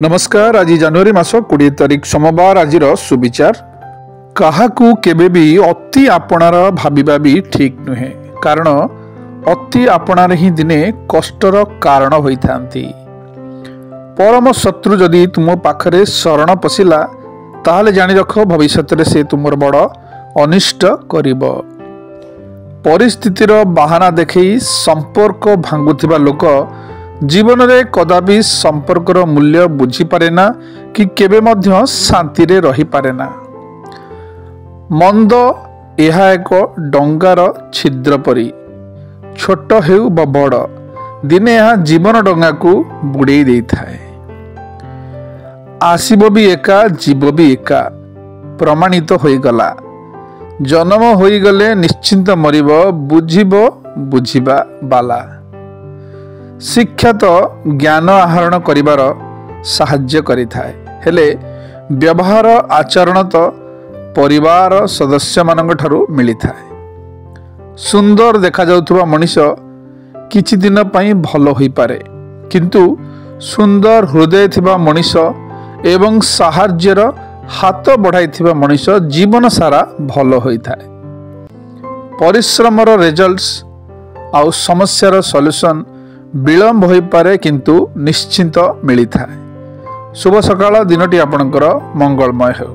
नमस्कार। आज जनवरी मास 20 तारिख सोमवार। आज सुविचार काहाकू केबे भी अति आपणार भाविबा भी ठीक नुहे, कारण अति आपणार ही दिने कष्टर कारण होइथांती। परम शत्रु जदि तुम पाखरे शरण पशिला ताहले जानि रख भविष्य से तुमर बड़ अनिष्ट करिब। परिस्थितिर बाहाना देखई संपर्क भांगुथिबा लोक जीवन रे कदापि संपर्कर मूल्य बुझी पारे ना कि केबे मध्य शांति रे रही पारे ना। मंद यह एक डंगार छिद्र परी, छोट हेउ बा बड़, दिने यह जीवन डंगा को बुड़े दे थाए। आसीब भी एका जीव भी एका प्रमाणित होई गला। जन्म होई गले निश्चिंत मरिब, बुझिब बुझिबा बाला। शिक्षा तो ज्ञान आहरण करिबार साहाय्य करिथाए, हेले व्यवहार आचरण तो परिवार सदस्य मानक ठारू मिलिथाए। सुंदर देखा जाउथुबा मनुष्य किछि दिन पई भलो होई पारे, किंतु सुंदर हृदय थिबा मनुष्य एवं साहाय्यर हाथ बढ़ाई थिबा मनुष्य जीवन सारा भलो होई थाए। परिश्रमर रिजल्ट्स आउ समस्यार सॉल्यूशन विलंब हो पारे, किंतु निश्चिंत मिली थाए। शुभ सकाळ, दिनटी आपणकर मंगलमय हो।